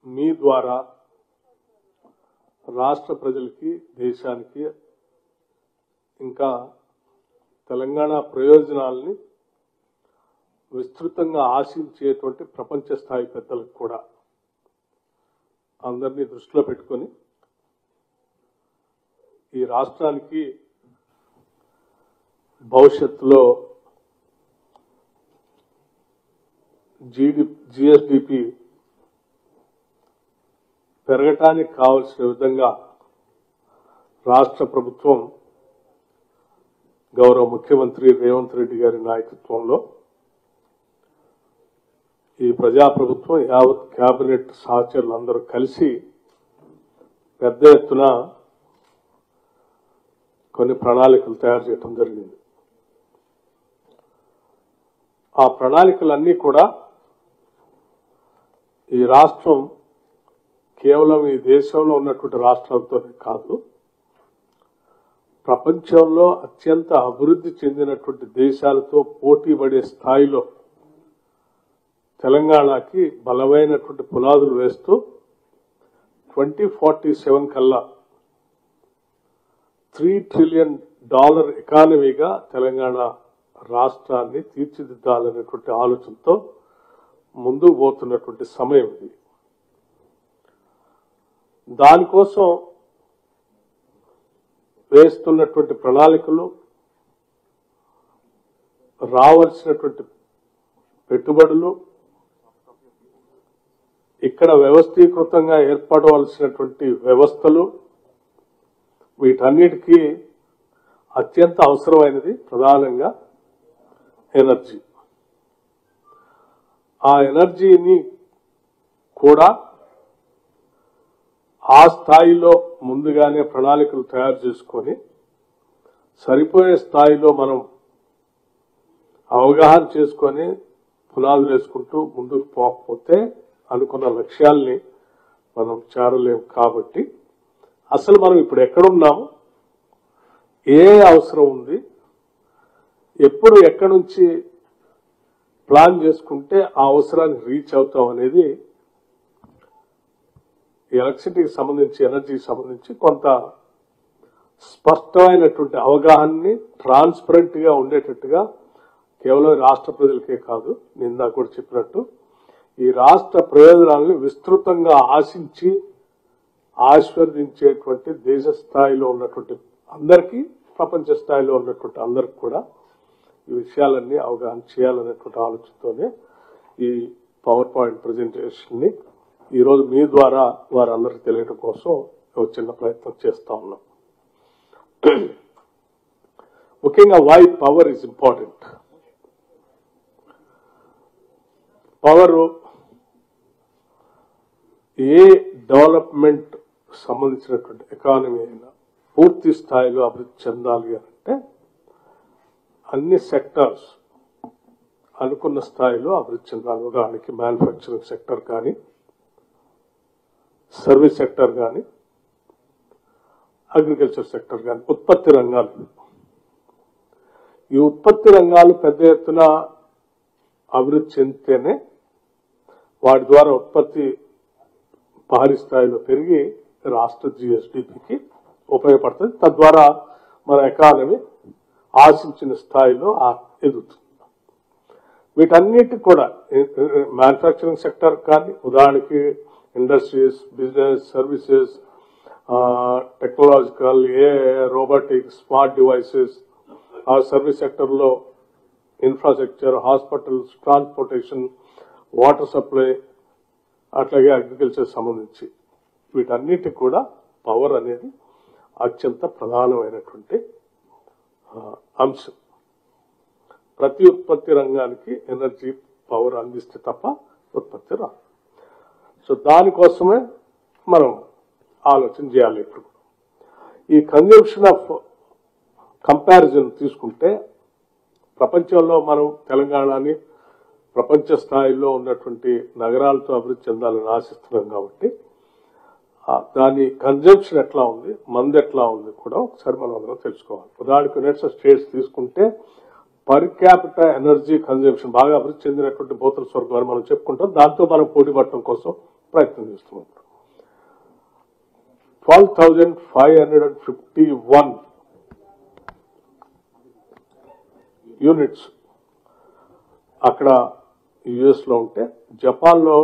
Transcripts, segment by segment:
మీ ద్వారా రాష్ట్ర ప్రజలకి దేశానికి ఇంకా తెలంగాణ ప్రయోజనాలని విస్తృతంగా ఆశించేటువంటి ప్రపంచ స్థాయి పెద్దలకు కూడా అందరినీ దృష్టిలో పెట్టుకొని ఈ రాష్ట్రానికి భవిష్యత్తులో జిఎస్డిపి పెరగటానికి కావాల్సిన విధంగా రాష్ట్ర ప్రభుత్వం గౌరవ ముఖ్యమంత్రి రేవంత్ రెడ్డి గారి నాయకత్వంలో ఈ ప్రజాప్రభుత్వం యావత్ కేబినెట్ సహచరులందరూ కలిసి పెద్ద ఎత్తున కొన్ని ప్రణాళికలు తయారు చేయడం జరిగింది. ఆ ప్రణాళికలన్నీ కూడా ఈ రాష్ట్రం కేవలం ఈ దేశంలో ఉన్నటువంటి రాష్ట్రాలతోనే కాదు, ప్రపంచంలో అత్యంత అభివృద్ధి చెందినటువంటి దేశాలతో పోటీ పడే స్థాయిలో తెలంగాణకి బలమైనటువంటి పునాదులు వేస్తూ 2047 కల్లా $3 ట్రిలియన్ ఎకానమీగా తెలంగాణ రాష్ట్రాన్ని తీర్చిదిద్దాలనేటువంటి ఆలోచనతో ముందుకు పోతున్నటువంటి సమయం ఇది. దానికోసం వేస్తున్నటువంటి ప్రణాళికలు, రావాల్సినటువంటి పెట్టుబడులు, ఇక్కడ వ్యవస్థీకృతంగా ఏర్పడవలసినటువంటి వ్యవస్థలు, వీటన్నిటికీ అత్యంత అవసరమైనది ప్రధానంగా ఎనర్జీ. ఆ ఎనర్జీని కూడా ఆ స్థాయిలో ముందుగానే ప్రణాళికలు తయారు చేసుకొని సరిపోయే స్థాయిలో మనం అవగాహన చేసుకొని పునాదులు వేసుకుంటూ ముందుకు పోకపోతే అనుకున్న లక్ష్యాల్ని మనం చేరలేం. కాబట్టి అసలు మనం ఇప్పుడు ఎక్కడున్నాము, ఏ అవసరం ఉంది, ఎప్పుడు ఎక్కడి నుంచి ప్లాన్ చేసుకుంటే ఆ అవసరాన్ని రీచ్ అవుతాం అనేది ఎలక్ట్రిసిటీకి సంబంధించి, ఎనర్జీకి సంబంధించి కొంత స్పష్టమైనటువంటి అవగాహనని ట్రాన్స్పరెంట్ గా ఉండేటట్టుగా కేవలం రాష్ట్ర ప్రజలకే కాదు, నిందా కూడా చెప్పినట్టు ఈ రాష్ట్ర ప్రయోజనాలను విస్తృతంగా ఆశించి ఆశీర్వదించేటువంటి దేశ స్థాయిలో ఉన్నటువంటి అందరికీ, ప్రపంచ స్థాయిలో ఉన్నటువంటి అందరికి కూడా ఈ విషయాలన్నీ అవగాహన చేయాలనేటువంటి ఆలోచనతోనే ఈ పవర్ పాయింట్ ప్రజెంటేషన్ ని ఈరోజు మీ ద్వారా వారందరికీ తెలియడం కోసం ఒక చిన్న ప్రయత్నం చేస్తా ఉన్నాం. ముఖ్యంగా why power is important. Power a development సంబంధించినటువంటి ఎకానమీ అయినా పూర్తి స్థాయిలో అభివృద్ధి చెందాలి అంటే అన్ని సెక్టార్స్ అనుకున్న స్థాయిలో అభివృద్ధి చెందాలి. ఉదాహరణకి మ్యానుఫ్యాక్చరింగ్ సెక్టర్ కానీ, సర్వీస్ సెక్టర్ కానీ, అగ్రికల్చర్ సెక్టర్ కానీ, ఉత్పత్తి రంగాలు. ఈ ఉత్పత్తి రంగాలు పెద్ద ఎత్తున అభివృద్ధి చెందితేనే వాటి ద్వారా ఉత్పత్తి భారీ స్థాయిలో పెరిగి రాష్ట్ర జిఎస్డిపికి ఉపయోగపడుతుంది. తద్వారా మన ఎకానమీ ఆశించిన స్థాయిలో ఎదుగుతుంది. వీటన్నిటి కూడా మ్యానుఫ్యాక్చరింగ్ సెక్టర్ కానీ, ఉదాహరణకి industries, business, services, technological, robotics, smart devices, ఆ సర్వీస్ సెక్టర్లో infrastructure, hospitals, transportation, water supply, అట్లాగే అగ్రికల్చర్ సంబంధించి వీటన్నిటికి కూడా పవర్ అనేది అత్యంత ప్రధానమైనటువంటి అంశం. ప్రతి ఉత్పత్తి రంగానికి ఎనర్జీ పవర్ అందిస్తే తప్ప ఉత్పత్తి రాదు. సో దానికోసమే మనం ఆలోచన చేయాలి. ఇప్పుడు ఈ కన్జంప్షన్ ఆఫ్ కంపారిజన్ తీసుకుంటే ప్రపంచంలో మనం తెలంగాణని ప్రపంచ స్థాయిలో ఉన్నటువంటి నగరాలతో అభివృద్ధి చెందాలని ఆశిస్తున్నాం. కాబట్టి దాని కన్జంప్షన్ ఎట్లా ఉంది, మంది ఎట్లా ఉంది కూడా ఒకసారి మనం అందరం తెలుసుకోవాలి. ఉదాహరణకు యునైటెడ్ స్టేట్స్ తీసుకుంటే పర్ క్యాపిటా ఎనర్జీ కన్జంప్షన్ బాగా అభివృద్ధి చెందినటువంటి భూతల స్వర్గం అని మనం చెప్పుకుంటాం. దాంతో మనం పోటీ పడటం కోసం ప్రయత్నం చేస్తున్నాం. 12,551 యూనిట్స్ అక్కడ యుఎస్ లో ఉంటే, జపాన్ లో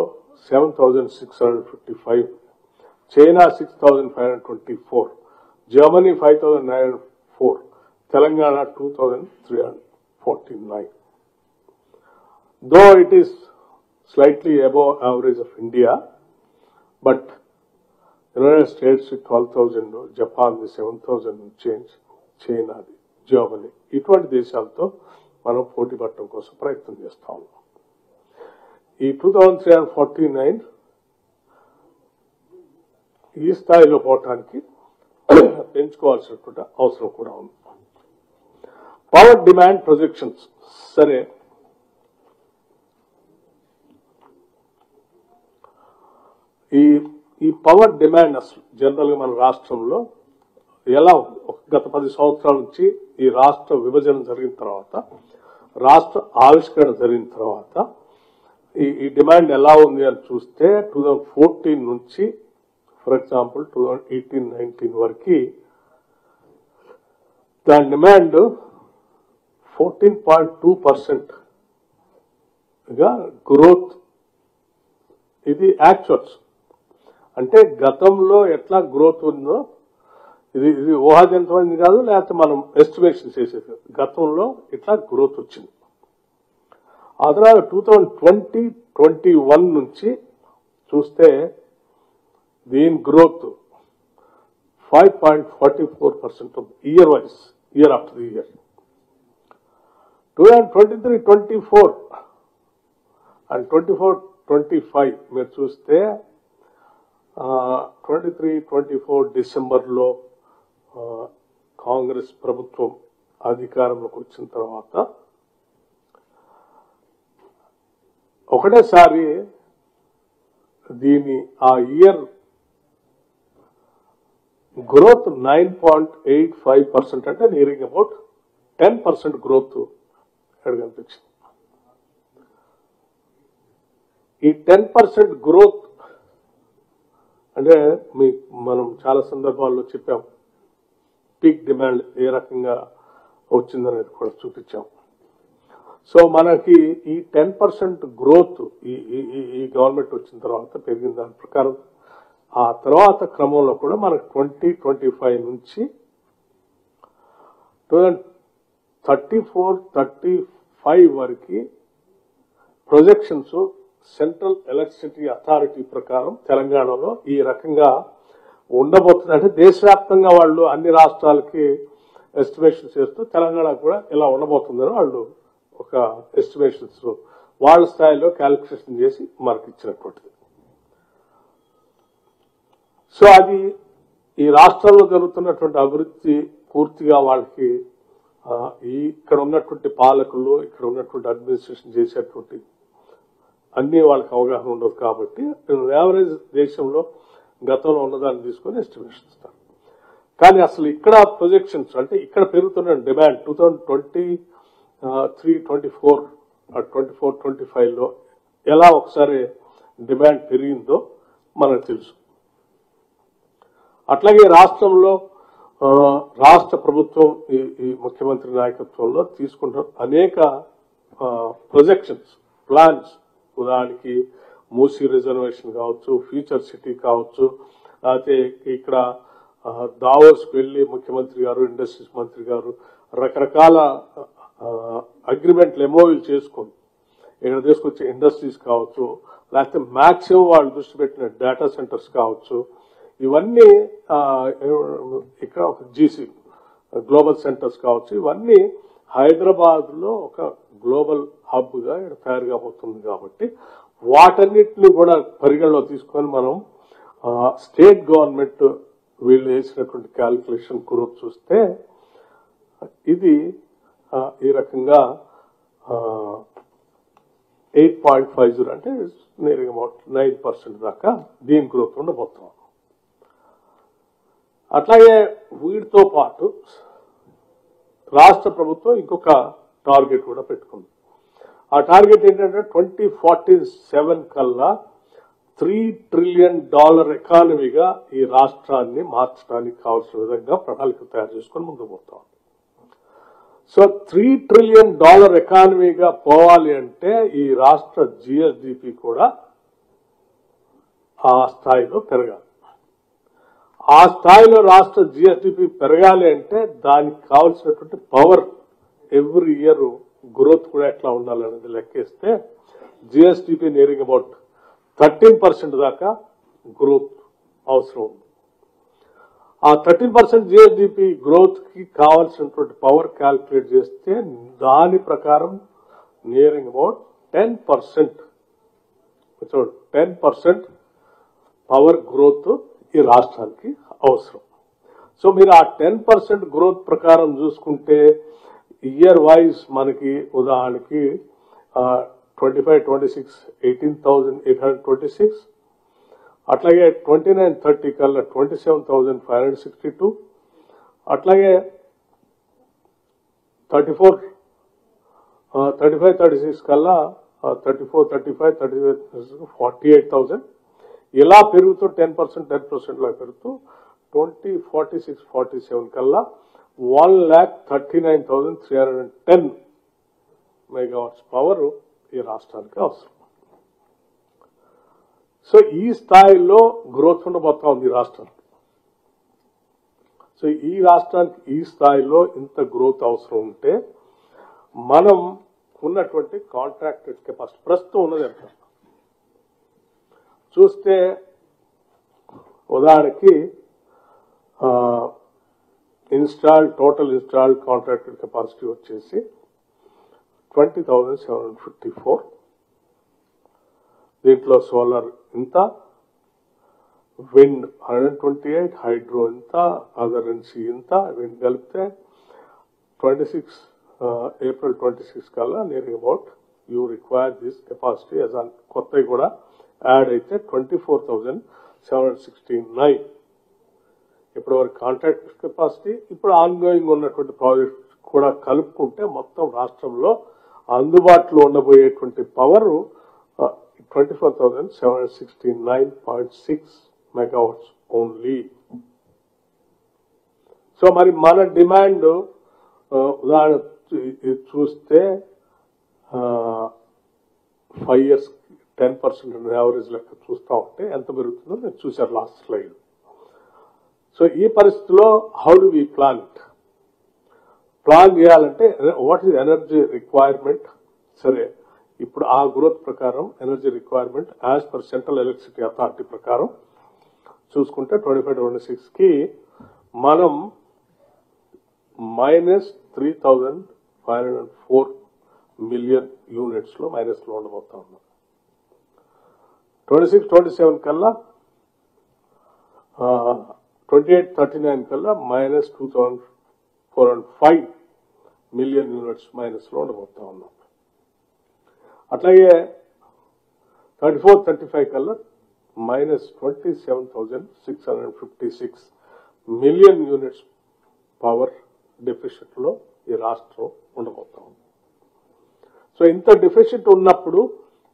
7,655, China 6,524, Germany 5,904, Telangana 2,349. Though it is slightly above average of India, but United States 12,000, Japan 7,000 change, China, Germany, ఇటువంటి దేశాలతో మనం పోటీ పడటం కోసం ప్రయత్నం చేస్తా ఉన్నాం. ఈ 2,349 ఈ స్థాయిలో పోవటానికి పెంచుకోవాల్సినటువంటి అవసరం కూడా ఉంది. పవర్ డిమాండ్ ప్రొజెక్షన్స్, సరే ఈ పవర్ డిమాండ్ అసలు జనరల్ గా మన రాష్ట్రంలో ఎలా ఉంది? గత 10 సంవత్సరాల నుంచి ఈ రాష్ట్ర విభజన జరిగిన తర్వాత, రాష్ట్ర ఆవిష్కరణ జరిగిన తర్వాత ఈ డిమాండ్ ఎలా ఉంది అని చూస్తే 2014 నుంచి ఫర్ ఎగ్జాంపుల్ 2018-19 వరకు దాని డిమాండ్ 14.2% గా గ్రోత్. ఇది యాక్చువల్స్, అంటే గతంలో ఎట్లా గ్రోత్ ఉందో ఇది ఊహాజనితమైంది కాదు, లేకపోతే మనం ఎస్టిమేషన్ చేసేది. గతంలో ఇట్లా గ్రోత్ వచ్చింది. ఆ తర్వాత 2020-21 నుంచి చూస్తే దీని growth 5.44% year wise, year after the year. 2023-24 and 24-25 మీరు చూస్తే 23-24 డిసెంబర్లో కాంగ్రెస్ ప్రభుత్వం అధికారంలోకి వచ్చిన తర్వాత ఒకటేసారి దీని ఆ ఇయర్ గ్రోత్ 9.85%, అంటే నియరింగ్ అబౌట్ 10% గ్రోత్ ఇక్కడ కనిపించింది. ఈ 10% గ్రోత్ అంటే మనం చాలా సందర్భాల్లో చెప్పాం, పీక్ డిమాండ్ ఏ రకంగా వచ్చిందనేది కూడా చూపించాం. సో మనకి ఈ 10% గ్రోత్ ఈ గవర్నమెంట్ వచ్చిన తర్వాత పెరిగిన దాని ప్రకారం ఆ తర్వాత క్రమంలో కూడా మనకు 2025 నుంచి 2034-35 వరకు ప్రొజెక్షన్స్ సెంట్రల్ ఎలక్ట్రిసిటీ అథారిటీ ప్రకారం తెలంగాణలో ఈ రకంగా ఉండబోతుంది. అంటే దేశవ్యాప్తంగా వాళ్ళు అన్ని రాష్ట్రాలకి ఎస్టిమేషన్ చేస్తూ తెలంగాణ కూడా ఇలా ఉండబోతుందని వాళ్ళు ఒక ఎస్టిమేషన్స్ వాళ్ళ స్థాయిలో క్యాలిక్యులేషన్ చేసి మనకి ఇచ్చినటువంటిది. సో అది ఈ రాష్ట్రంలో జరుగుతున్నటువంటి అభివృద్ధి పూర్తిగా వాళ్ళకి ఇక్కడ ఉన్నటువంటి పాలకులు, ఇక్కడ ఉన్నటువంటి అడ్మినిస్ట్రేషన్ చేసేటువంటి అన్ని వాళ్ళకి అవగాహన ఉండదు. కాబట్టి యావరేజ్ దేశంలో గతంలో ఉన్నదాన్ని తీసుకొని ఎస్టిమేషన్ ఇస్తారు. కానీ అసలు ఇక్కడ ప్రొజెక్షన్స్ అంటే ఇక్కడ పెరుగుతున్న డిమాండ్ 2023-24 24-25లో ఎలా ఒకసారి డిమాండ్ పెరిగిందో మనకు తెలుసు. అట్లాగే రాష్ట్రంలో రాష్ట్ర ప్రభుత్వం ఈ ముఖ్యమంత్రి నాయకత్వంలో తీసుకుంటున్న అనేక ప్రొజెక్షన్స్, ప్లాన్స్, ఉదాహరణకి మూసీ రిజర్వేషన్ కావచ్చు, ఫ్యూచర్ సిటీ కావచ్చు, లేకపోతే ఇక్కడ దావోస్కి వెళ్లి ముఖ్యమంత్రి గారు, ఇండస్ట్రీస్ మంత్రి గారు రకరకాల అగ్రిమెంట్లు ఎంఓయూలు చేసుకుని ఇక్కడ తీసుకొచ్చే ఇండస్ట్రీస్ కావచ్చు, లేకపోతే మాక్సిమం వాళ్ళు దృష్టి పెట్టిన డేటా సెంటర్స్ కావచ్చు, ఇవన్నీ ఇక్కడ ఒక జీసీ గ్లోబల్ సెంటర్స్ కావచ్చు, ఇవన్నీ హైదరాబాద్ లో ఒక గ్లోబల్ హబ్ గా ఇక్కడ తయారు కాబోతుంది. కాబట్టి వాటన్నిటిని కూడా పరిగణలో తీసుకొని మనం స్టేట్ గవర్నమెంట్ వీళ్ళు వేసినటువంటి క్యాల్కులేషన్ గ్రోత్ చూస్తే ఇది ఈ రకంగా 8.50 అంటే నేరుగా 9% దాకా దీని గ్రోత్ ఉండబోతున్నాం. అట్లాగే వీటితో పాటు రాష్ట్ర ప్రభుత్వం ఇంకొక టార్గెట్ కూడా పెట్టుకుంది. ఆ టార్గెట్ ఏంటంటే 2047 కల్లా $3 trillion ఎకానమీగా ఈ రాష్ట్రాన్ని మార్చడానికి కావాల్సిన విధంగా ప్రణాళిక తయారు చేసుకొని ముందుకు పోతాం. సో $3 trillion ఎకానమీగా పోవాలి అంటే ఈ రాష్ట్ర జిఎస్డిపి కూడా ఆ స్థాయిలో పెరగాలి. ఆ స్థాయిలో రాష్ట్ర జిఎస్డిపి పెరగాలి అంటే దానికి కావాల్సినటువంటి పవర్ ఎవ్రీ ఇయర్ గ్రోత్ కూడా ఎట్లా ఉండాలనేది లెక్కేస్తే జిఎస్డిపి నియరింగ్ అబౌట్ 13% దాకా గ్రోత్ అవసరం ఉంది. ఆ 13% జిఎస్డిపి గ్రోత్ కి కావాల్సినటువంటి పవర్ క్యాల్కులేట్ చేస్తే దాని ప్రకారం నియరింగ్ అబౌట్ 10% చూడండి 10% పవర్ గ్రోత్ ఈ రాష్ట్రానికి అవసరం. సో మీరు ఆ 10% గ్రోత్ ప్రకారం చూసుకుంటే ఇయర్ వైజ్ మనకి ఉదాహరణకి 25-26 18,826, అట్లాగే 29-30 కల్లా 27,562, అట్లాగే 35-36 కల్లా 34-35 48,000 ఇలా పెరుగుతూ 10% లా పెరుగుతూ 20-46-47 కల్లా 1,39,310 మెగావాట్స్ పవర్ ఈ రాష్ట్రానికి అవసరం. సో ఈ స్థాయిలో గ్రోత్ ఉండబోతా ఉంది ఈ రాష్ట్రానికి. సో ఈ రాష్ట్రానికి ఈ స్థాయిలో ఇంత గ్రోత్ అవసరం ఉంటే మనం ఉన్నటువంటి కాంట్రాక్టెడ్ కెపాసిటీ ప్రస్తుతం ఉన్నది ఎంత చూస్తే ఉదాహరణకి టోటల్ ఇన్స్టాల్డ్ కాంట్రాక్టెడ్ కెపాసిటీ వచ్చేసి 20,754. దీంట్లో సోలార్ ఇంత, విండ్ 128, హైడ్రో ఇంత, అదర్ ఎన్సీ ఇంత, విండ్ కలిపితే 26 April 26 కల్లా nearing about you require this capacity as on కొత్తవి కూడా యాడ్ అయితే 24,769. ఇప్పుడు వారి కాంట్రాక్ట్ కెపాసిటీ ఇప్పుడు ఆన్ గోయింగ్ ఉన్నటువంటి ప్రాజెక్ట్ కూడా కలుపుకుంటే మొత్తం రాష్ట్రంలో అందుబాటులో ఉండబోయేటువంటి పవర్ 24,769.6 మెగావాట్స్ ఓన్లీ. సో మరి మన డిమాండ్ ఉదాహరణ చూస్తే 5 years 10% యావరేజ్ లెక్క చూస్తా ఉంటే ఎంత పెరుగుతుందో నేను చూశాను లాస్ట్ స్లైడ్. సో ఈ పరిస్థితిలో how do we plan it? Plan చేయాలంటే వాట్ ఈజ్ ఎనర్జీ రిక్వైర్మెంట్? సరే, ఇప్పుడు ఆ గ్రోత్ ప్రకారం energy requirement as per Central Electricity Authority ప్రకారం చూసుకుంటే 25-26 కి మనం -3,504 మిలియన్ యూనిట్స్ లో మైనస్ లో ఉండబోతా ఉన్నాం. 26-27 కల్లా 28-39 కల్లా -2,405 మిలియన్ యూనిట్స్ మైనస్ లో ఉండబోతా ఉన్నాం. అట్లాగే 34-35 కల్లా -27,656 మిలియన్ యూనిట్స్ పవర్ డెఫిసిట్ లో ఈ రాష్ట్రం ఉండబోతా ఉంది. సో ఇంత డెఫిసిట్ ఉన్నప్పుడు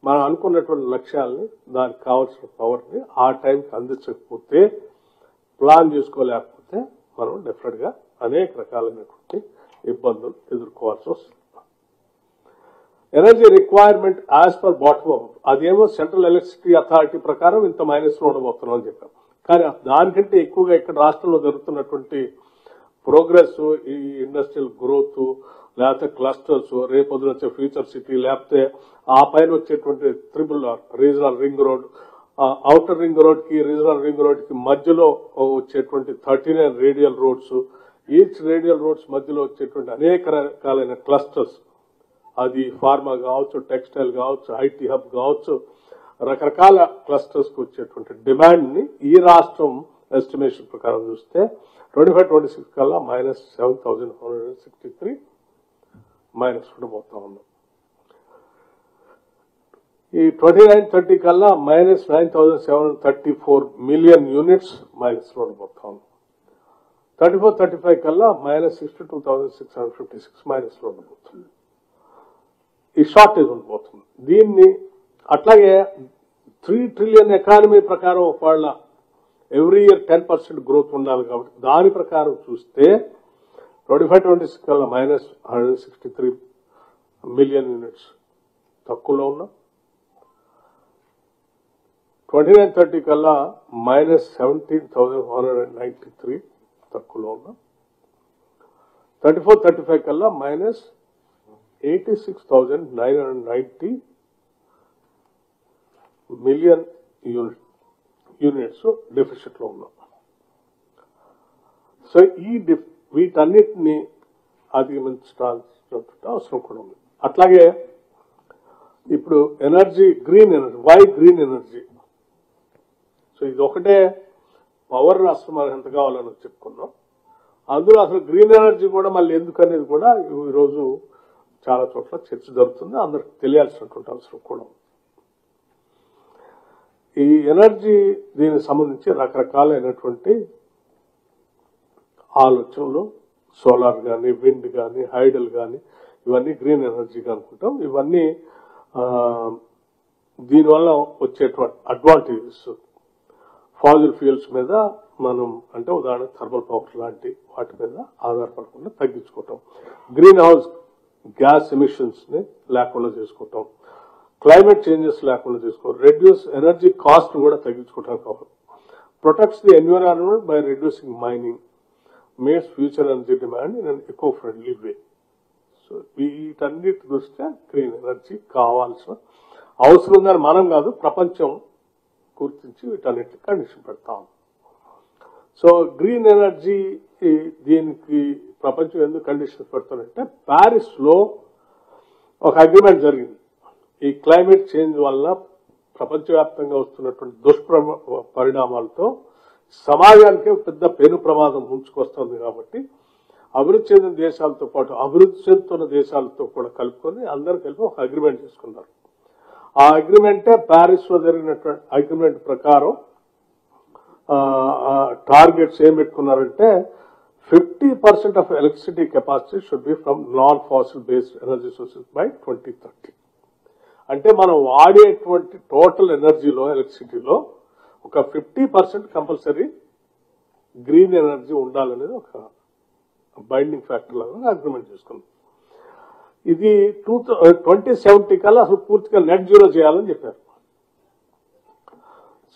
మనం అనుకున్నటువంటి లక్ష్యాలని దానికి కావాల్సిన పవర్ ని ఆ టైంకి అందించకపోతే ప్లాన్ చేసుకోలేకపోతే మనం డెఫినెట్ గా అనేక రకాలైనటువంటి ఇబ్బందులు ఎదుర్కోవాల్సి వస్తుంది. Energy requirement as per bottom up అదేమో సెంట్రల్ ఎలక్ట్రిసిటీ అథారిటీ ప్రకారం ఇంత మైనస్ లో ఉండబోతున్నాం అని చెప్పాం. కానీ దానికంటే ఎక్కువగా ఇక్కడ రాష్ట్రంలో జరుగుతున్నటువంటి ప్రోగ్రెస్, ఈ ఇండస్ట్రియల్ గ్రోత్, లేకపోతే క్లస్టర్స్, రేపొద్దున వచ్చే ఫ్యూచర్ సిటీ, లేకపోతే ఆ పైన వచ్చేటువంటి RRR regional ring road, outer ring road కి రీజనల్ రింగ్ రోడ్ కి మధ్యలో వచ్చేటువంటి 39 radial roads, each radial roads మధ్యలో వచ్చేటువంటి అనేక రకాలైన క్లస్టర్స్, అది ఫార్మా కావచ్చు, టెక్స్టైల్ కావచ్చు, ఐటీ హబ్ కావచ్చు, రకరకాల క్లస్టర్స్ కు వచ్చేటువంటి డిమాండ్ ని ఈ రాష్ట్రం ఎస్టిమేషన్ ప్రకారం చూస్తే 25-26 కల్లా -7,163 మైనస్ ఉండబోతా ఉన్నాం. ఈ 29-30 కల్లా -9,734 మిలియన్ యూనిట్స్ మైనస్ లో ఉండబోతా ఉన్నాం. 34-35 కల్లా -62,656 మైనస్ లో ఉండబోతుంది. ఈ షార్టేజ్ ఉండబోతుంది. దీన్ని అట్లాగే 3 trillion ఎకానమీ ప్రకారం ఒకవేళ ఎవ్రీ ఇయర్ 10% గ్రోత్ ఉండాలి కాబట్టి దాని ప్రకారం చూస్తే 25-26 కల్లా -163 మిలియన్ యూనిట్స్ తక్కువలో ఉన్నాం. 29-30 కల్లా -17,193 తక్కువలో ఉన్నాం. 34-35 కల్లా -86,990 మిలియన్ యూనిట్స్ డెఫిసిట్ లో ఉన్నాం. సో వీటన్నిటిని అధిగమించాల్సిన అవసరం కూడా ఉంది. అట్లాగే ఇప్పుడు energy, green energy, why green energy. So ఇది ఒకటే పవర్ రాష్ట్రం మనకు ఎంత కావాలని చెప్పుకున్నాం. అందులో అసలు గ్రీన్ ఎనర్జీ కూడా మళ్ళీ ఎందుకు అనేది కూడా ఈరోజు చాలా చోట్ల చర్చ జరుగుతుంది. అందరికి తెలియాల్సినటువంటి అవసరం కూడా ఉంది. ఈ ఎనర్జీ దీనికి సంబంధించి రకరకాలైనటువంటి ఆలోచనలు, సోలార్ కానీ, విండ్ కానీ, హైడల్ కానీ, ఇవన్నీ గ్రీన్ ఎనర్జీగా అనుకుంటాం. ఇవన్నీ దీనివల్ల వచ్చేటువంటి అడ్వాంటేజెస్ ఫాజిల్ ఫ్యూయల్స్ మీద మనం అంటే ఉదాహరణ థర్మల్ పవర్ లాంటి వాటి మీద ఆధారపడకుండా తగ్గించుకోవటం, గ్రీన్ హౌస్ గ్యాస్ ఎమిషన్స్ ని లేకుండా చేసుకోవటం, క్లైమేట్ చేంజెస్ లేకుండా చేసుకోవడం, రెడ్యూస్ ఎనర్జీ కాస్ట్ కూడా తగ్గించుకోవటం కావాలి, protects the environment by reducing mining, makes future energy demand in an eco friendly way. So వీటన్నిటి దృష్ట్యా గ్రీన్ ఎనర్జీ కావాల్సిన అవసరం ఉందని మనం కాదు, ప్రపంచం గుర్తించి వీటన్నిటిని కండిషన్ పెడతాం. సో గ్రీన్ ఎనర్జీ దీనికి ప్రపంచం ఎందుకు కండిషన్ పెడతానంటే ప్యారిస్ లో ఒక అగ్రిమెంట్ జరిగింది. ఈ క్లైమేట్ చేంజ్ వల్ల ప్రపంచవ్యాప్తంగా వస్తున్నటువంటి దుష్పరిణామాలతో సమాజానికి పెద్ద పెను ప్రమాదం ముంచుకొస్తుంది. కాబట్టి అభివృద్ధి చెందిన దేశాలతో పాటు అభివృద్ధి చెందుతున్న దేశాలతో కూడా కలుపుకొని అందరూ కలిపి ఒక అగ్రిమెంట్ చేసుకున్నారు. ఆ అగ్రిమెంటే ప్యారిస్ లో జరిగినటువంటి అగ్రిమెంట్ ప్రకారం టార్గెట్స్ ఏం పెట్టుకున్నారంటే 50% of electricity capacity should be from non fossil based energy sources by 2030. అంటే మనం వాడేటువంటి టోటల్ ఎనర్జీలో, ఎలక్ట్రిసిటీలో ఒక 50% కంపల్సరీ గ్రీన్ ఎనర్జీ ఉండాలనేది ఒక బైండింగ్ ఫ్యాక్టర్ లాగా అగ్రిమెంట్ చేసుకున్నాం. ఇది 2070 కల్లా అసలు పూర్తిగా నెట్ జీరో చేయాలని చెప్పారు.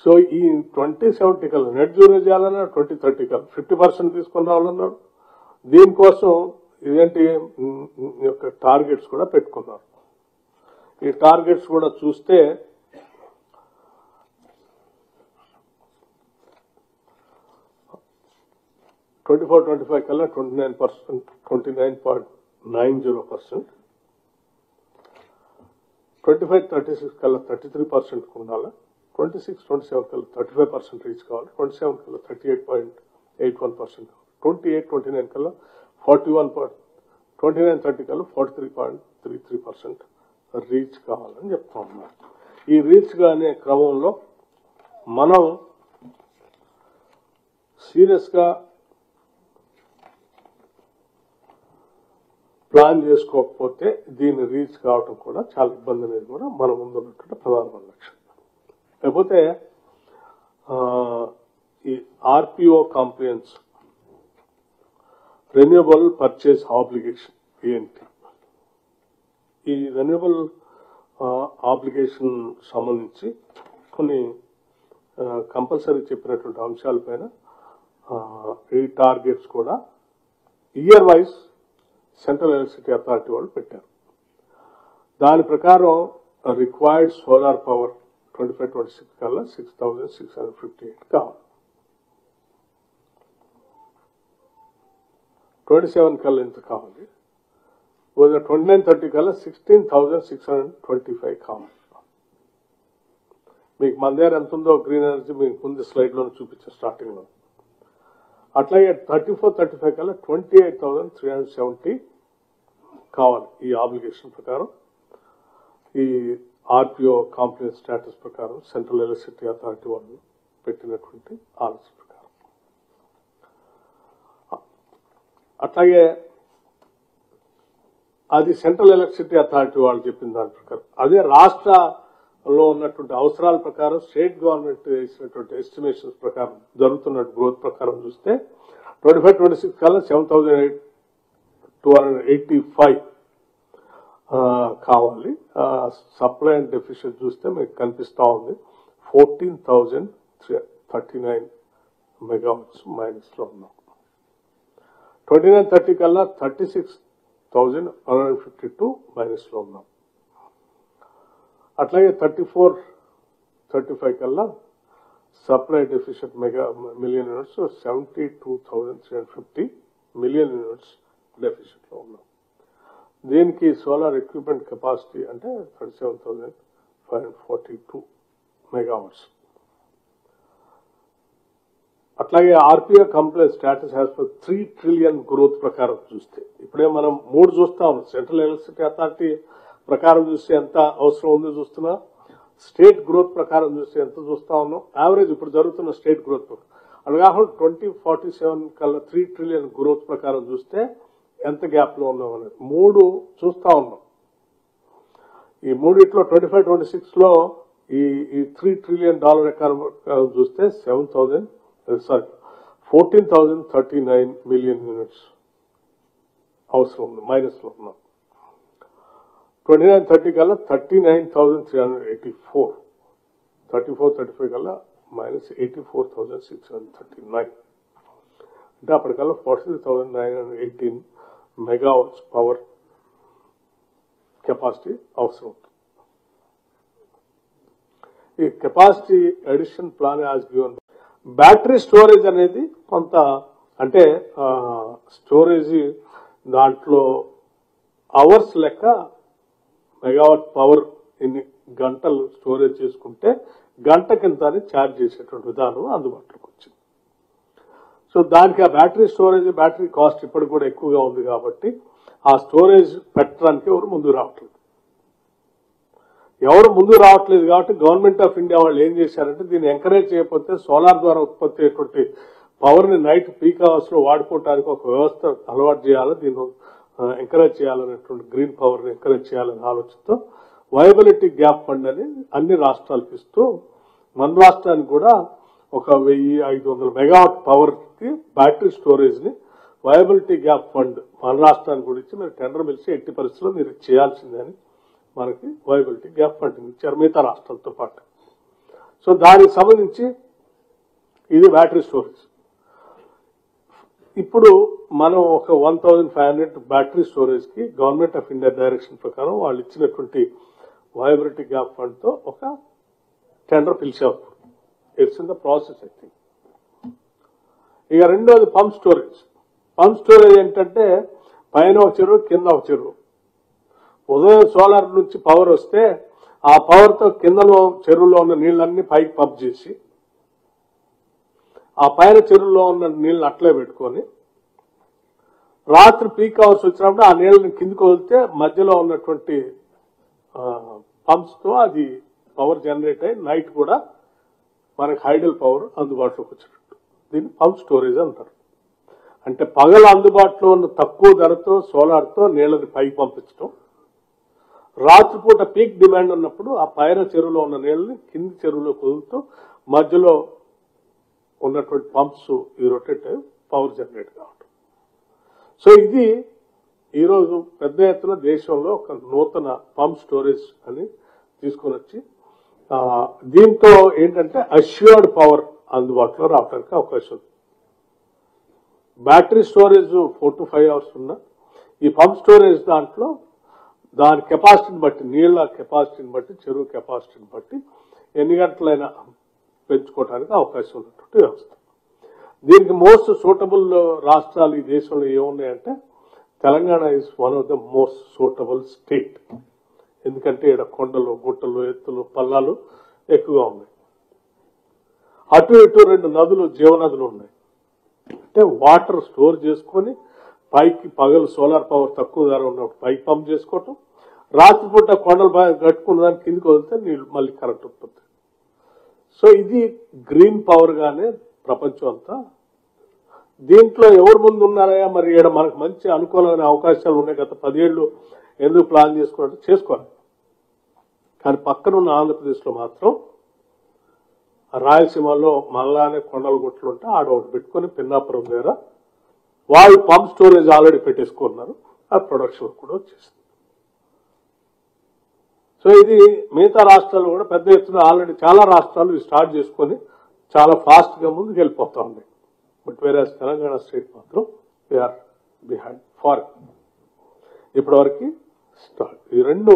సో ఈ 2070 కల్లా నెట్ జీరో చేయాలన్నా 2030 కల్లా 50% తీసుకొని రావాలన్నారు. దీనికోసం ఇదేంటి యొక్క టార్గెట్స్ కూడా పెట్టుకున్నారు. ఈ టార్గెట్స్ కూడా చూస్తే '24-25 కల్లా 29.90%, 25-36 కల్లా 33% ఉండాలి, 26-27 కల్లా 35% రీచ్ కావాలి, 27 కల్లా 38.81%, 28-29 కల్లా 41%, 29-30 కల్లా 43.33% రీచ్ కావాలని చెప్తా ఉన్నారు. ఈ రీచ్ అనే క్రమంలో మనం సీరియస్ గా ప్లాన్ చేసుకోకపోతే దీన్ని రీచ్ కావటం కూడా చాలా ఇబ్బంది అనేది కూడా మన ముందు ఉన్నటువంటి ప్రధానమైన లక్ష్యం. లేకపోతే ఈ RPO compliance, renewable purchase obligation ఏంటి? ఈ రెన్యూవబుల్ ఆబ్లిగేషన్ సంబంధించి కొన్ని కంపల్సరీ చెప్పినటువంటి అంశాలపైన ఈ టార్గెట్స్ కూడా year wise central Electricity authority వాళ్ళు పెట్టారు. దాని ప్రకారం రిక్వైర్డ్ సోలార్ పవర్ 25-26 కల్లా 6,658 కావాలి, 27 కల్లా ఎంత కావాలి, 29-30 కల్లా 16,625 కావాలి. మీకు మన దగ్గర ఎంత ఉందో గ్రీన్ ఎనర్జీ మీకు ముందు స్లైడ్ లో చూపించే స్టార్టింగ్ లో. అట్లాగే 34-35 కల్లా 28,370 కావాలి. ఈ ఆబ్లిగేషన్ ప్రకారం, ఈ ఆర్పిఓ కాంప్లియన్స్ స్టేటస్ ప్రకారం సెంట్రల్ ఎలక్ట్రిసిటీ అథారిటీ వాళ్ళు పెట్టినటువంటి ఆలోచన ప్రకారం. అట్లాగే అది సెంట్రల్ ఎలక్ట్రిసిటీ అథారిటీ వాళ్ళు చెప్పిన దాని ప్రకారం. అదే రాష్ట్ర లో ఉన్నటువంటి అవసరాల ప్రకారం స్టేట్ గవర్నమెంట్ ఇచ్చినటువంటి ఎస్టిమేషన్స్ ప్రకారం జరుగుతున్న గ్రోత్ ప్రకారం చూస్తే 25-26 కల్లా 7,285 కావాలి. సప్లై అండ్ డెఫిషియట్ చూస్తే మీకు కనిపిస్తా ఉంది 14,039 మెగావాట్స్ మైనస్ లో ఉన్నాం. 29-30 కల్లా 36,152 మైనస్ లో ఉన్నాం. అట్లాగే 34-35 కల్లా supply deficit million units 72,350 million units deficit లో ఉన్నాం. దీనికి సోలార్ ఎక్విప్మెంట్ కెపాసిటీ అంటే 37,542 మెగావాట్స్. అట్లాగే RPO complaint status as per 3 trillion growth ప్రకారం చూస్తే ఇప్పుడే మనం 3 చూస్తా ఉన్నాం. సెంట్రల్ ఎలక్ట్రిసిటీ అథారిటీ ప్రకారం చూస్తే ఎంత అవసరం ఉందో చూస్తున్నా, స్టేట్ గ్రోత్ ప్రకారం చూస్తే ఎంత చూస్తా ఉన్నాం, యావరేజ్ ఇప్పుడు జరుగుతున్న స్టేట్ గ్రోత్ అది కాకుండా 2047 కల్లా 3 ట్రిలియన్ గ్రోత్ ప్రకారం చూస్తే ఎంత గ్యాప్ లో ఉన్నాం అనేది 3 చూస్తా ఉన్నాం. ఈ మూడిట్లో 25-26 లో ఈ $3 ట్రిలియన్ ప్రకారం చూస్తే 14,039 మిలియన్ యూనిట్స్ అవసరం ఉంది, మైనస్ లో ఉన్నాం. 29-30 కల్లా 39,384, 34-35 కల్లా మైనస్ 84,639, అంటే అప్పటికల్లా 46,918 మెగావాట్స్ పవర్ కెపాసిటీ అవసరం. ఈ capacity addition plan as given. Battery storage అనేది కొంత అంటే స్టోరేజ్ దాంట్లో అవర్స్ లెక్క మెగావాట్ పవర్ ఇన్ని గంటలు స్టోరేజ్ చేసుకుంటే గంట కింద ఛార్జ్ చేసేటువంటి విధానం అందుబాటులోకి వచ్చింది. సో దానికి ఆ బ్యాటరీ స్టోరేజ్ బ్యాటరీ కాస్ట్ ఇప్పటికి కూడా ఎక్కువగా ఉంది కాబట్టి ఆ స్టోరేజ్ పెట్టడానికి ఎవరు ముందుకు రావట్లేదు కాబట్టి గవర్నమెంట్ ఆఫ్ ఇండియా వాళ్ళు ఏం చేశారంటే దీన్ని ఎంకరేజ్ చేయకపోతే సోలార్ ద్వారా ఉత్పత్తి అయ్యేటువంటి పవర్ ని నైట్ పీక్ అవర్స్ లో వాడుకోవడానికి ఒక వ్యవస్థ అలవాటు చేయాలి, దీన్ని ఎంకరేజ్ చేయాలనేటువంటి గ్రీన్ పవర్ ని ఎంకరేజ్ చేయాలనే ఆలోచనతో వైబిలిటీ గ్యాప్ ఫండ్ అని అన్ని రాష్ట్రాలకు ఇస్తూ మన రాష్ట్రానికి కూడా 1,500 మెగావాట్ పవర్ కి బ్యాటరీ స్టోరేజ్ ని వైబిలిటీ గ్యాప్ ఫండ్ మన రాష్ట్రానికి కూడా ఇచ్చి మీరు టెండర్ పిలిచి ఎట్టి పరిస్థితుల్లో మీరు చేయాల్సిందే అని మనకి వైబిలిటీ గ్యాప్ ఫండ్ ఇచ్చారు మిగతా రాష్ట్రాలతో పాటు. సో దానికి సంబంధించి ఇది బ్యాటరీ స్టోరేజ్. ఇప్పుడు మనం ఒక 1,500 బ్యాటరీ స్టోరేజ్ కి గవర్నమెంట్ ఆఫ్ ఇండియా డైరెక్షన్ ప్రకారం వాళ్ళు ఇచ్చినటువంటి వైబిలిటీ గ్యాప్ ఫండ్ తో ఒక టెండర్ పిలిచారు. It's in the process I think. ఇక రెండోది పంప్ స్టోరేజ్. పంప్ స్టోరేజ్ ఏంటంటే పైన ఒక చెరువు కింద ఒక చెరువు. ఉదయం సోలార్ నుంచి పవర్ వస్తే ఆ పవర్ తో కిందలో చెరువులో ఉన్న నీళ్ళన్నీ పైకి పంప్ చేసి ఆ పైన చెరువులో ఉన్న నీళ్ళని అట్లే పెట్టుకొని రాత్రి పీక్ అవర్స్ వచ్చినప్పుడు ఆ నీళ్ళని కిందికి వదిలితే మధ్యలో ఉన్నటువంటి పంప్స్ తో అది పవర్ జనరేట్ అయ్యి నైట్ కూడా మనకి హైడల్ పవర్ అందుబాటులోకి వచ్చినట్టు దీన్ని పంప్ స్టోరేజ్ అంటారు. అంటే పగల అందుబాటులో ఉన్న తక్కువ ధరతో సోలార్ తో నీళ్ళని పైకి పంపించడం, రాత్రిపూట పీక్ డిమాండ్ ఉన్నప్పుడు ఆ పైన చెరువులో ఉన్న నీళ్ళని కింది చెరువులో వదులుతూ మధ్యలో ఉన్నటువంటి పంప్స్ ఈ రొటేట్ పవర్ జనరేట్ కావడం. సో ఇది ఈరోజు పెద్ద ఎత్తున దేశంలో ఒక నూతన పంప్ స్టోరేజ్ అని తీసుకుని వచ్చి దీంతో ఏంటంటే అష్యూర్డ్ పవర్ అందుబాటులో రావడానికి అవకాశం ఉంది. బ్యాటరీ స్టోరేజ్ 4 to 5 అవర్స్ ఉన్న ఈ పంప్ స్టోరేజ్ దాంట్లో దాని కెపాసిటీని బట్టి నీళ్ల కెపాసిటీని బట్టి చెరువు కెపాసిటీని బట్టి ఎన్ని గంటలైనా పెంచుకోవడానికి అవకాశం ఉన్నటువంటి వ్యవస్థ. దీనికి మోస్ట్ సూటబుల్ రాష్ట్రాలు ఈ దేశంలో ఏమున్నాయంటే Telangana is one of the most suitable state. ఎందుకంటే ఇక్కడ కొండలు గుట్టలు ఎత్తులు పల్లాలు ఎక్కువగా ఉన్నాయి. అటు ఇటు 2 నదులు జీవనదులు ఉన్నాయి. అంటే వాటర్ స్టోర్ చేసుకొని పైకి పగలు సోలార్ పవర్ తక్కువ ధర ఉన్నప్పుడు పైకి పంప్ చేసుకోవటం, రాత్రిపూట కొండలు కట్టుకున్న దానికి కిందికి వదిలితే నీళ్ళు మళ్ళీ కరెంట్ ఉత్పత్తి. సో ఇది గ్రీన్ పవర్ గానే ప్రపంచం అంతా. దీంట్లో ఎవరు ముందు ఉన్నారయ్యా మరి ఇక్కడ మనకు మంచి అనుకూలమైన అవకాశాలు ఉన్నాయి. గత 10 ఏళ్ళు ఎందుకు ప్లాన్ చేసుకోవాలి. కానీ పక్కన ఉన్న ఆంధ్రప్రదేశ్లో మాత్రం రాయలసీమలో మల్లానే కొండల గుట్లు ఉంటే ఆడ ఒకటి పెట్టుకుని పిన్నాపురం దగ్గర వాళ్ళు పంప్ స్టోరేజ్ ఆల్రెడీ పెట్టేసుకున్నారు. ఆ ప్రొడక్షన్ కూడా వచ్చేసింది. సో ఇది మిగతా రాష్ట్రాలు కూడా పెద్ద ఎత్తున ఆల్రెడీ చాలా రాష్ట్రాలు స్టార్ట్ చేసుకొని చాలా ఫాస్ట్ గా ముందుకు వెళ్ళిపోతా ఉన్నాయి. బట్ వేరే తెలంగాణ స్టేట్ మాత్రం వీఆర్ బిహైండ్ ఫార్ ఇప్పటివరకు స్టార్ట్. ఈ రెండు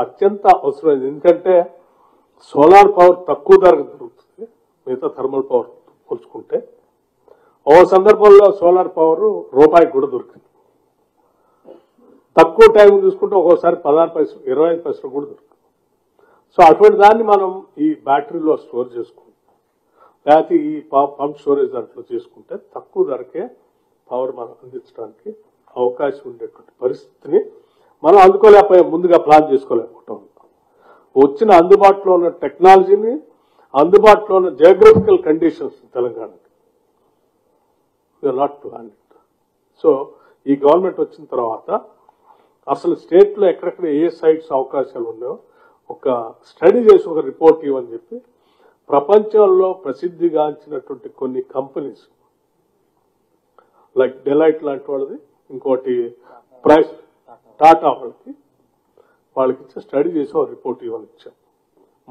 అత్యంత అవసరమైంది. ఎందుకంటే సోలార్ పవర్ తక్కువ ధరకు దొరుకుతుంది మిగతా థర్మల్ పవర్ పోల్చుకుంటే. ఓ సందర్భంలో సోలార్ పవర్ రూపాయికి కూడా దొరికింది. తక్కువ టైం చూసుకుంటే ఒక్కోసారి 16 పైసలు 25 పైసలు కూడా దొరుకుతుంది. సో అటువంటి దాన్ని మనం ఈ బ్యాటరీలో స్టోర్ చేసుకుంటాం, లేకపోతే ఈ పంప్ స్టోరేజ్ దాంట్లో చేసుకుంటే తక్కువ ధరకే పవర్ మనం అందించడానికి అవకాశం ఉండేటువంటి పరిస్థితిని మనం అందుకోలేకపోయాం, ముందుగా ప్లాన్ చేసుకోలేకపోవటం. వచ్చిన అందుబాటులో ఉన్న టెక్నాలజీని, అందుబాటులో ఉన్న జియోగ్రఫికల్ కండిషన్స్ తెలంగాణకి నాట్ ప్లాన్ ఇట్. సో ఈ గవర్నమెంట్ వచ్చిన తర్వాత అసలు స్టేట్ లో ఎక్కడెక్కడ ఏ సైట్స్ అవకాశాలు ఉన్నాయో ఒక స్టడీ చేసి ఒక రిపోర్ట్ ఇవ్వని చెప్పి ప్రపంచంలో ప్రసిద్ధిగాంచినటువంటి కొన్ని కంపెనీస్ లైక్ డెలైట్ లాంటి వాళ్ళది, ఇంకోటి ప్రైస్ టాటా వాళ్ళకి ఇచ్చే స్టడీ చేసి ఒక రిపోర్ట్ ఇవ్వని ఇచ్చాం.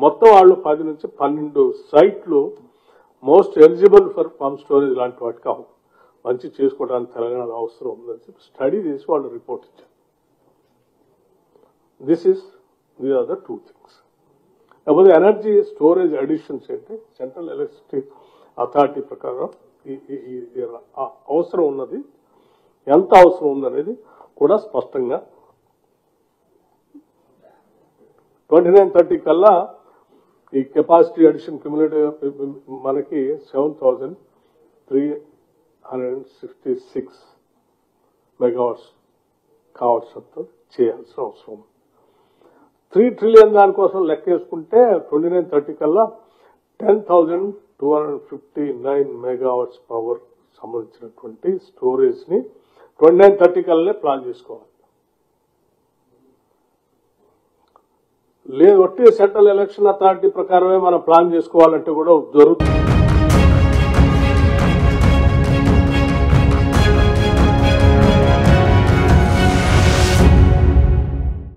మొత్తం వాళ్ళు 10 నుంచి 12 సైట్లు most eligible for pump storage లాంటి వాటికి మంచి చేసుకోవడానికి తెలంగాణలో అవసరం ఉందని చెప్పి స్టడీ చేసి వాళ్ళు రిపోర్ట్ ఇచ్చారు. These are the 2 things. లేకపోతే ఎనర్జీ స్టోరేజ్ అడిషన్స్ ఏంటి సెంట్రల్ ఎలక్ట్రిసిటీ అథారిటీ ప్రకారం అవసరం ఉన్నది, ఎంత అవసరం ఉందనేది కూడా స్పష్టంగా 29-30 కల్లా ఈ కెపాసిటీ అడిషన్ క్యుములేటివ్ మనకి 7,366 మెగావాట్స్ కావాల్సినంత చేయాల్సిన అవసరం. 3 ట్రిలియన్ దానికోసం లెక్కేసుకుంటే 29-30 కల్లా 10,259 మెగావాట్స్ పవర్ సంబంధించినటువంటి స్టోరేజ్ ని 29-30 కల్లా ప్లాన్ చేసుకోవాలి. లేదు ఒట్టి సెంట్రల్ ఎలక్షన్ అథారిటీ ప్రకారమే మనం ప్లాన్ చేసుకోవాలంటే కూడా జరుగుతుంది.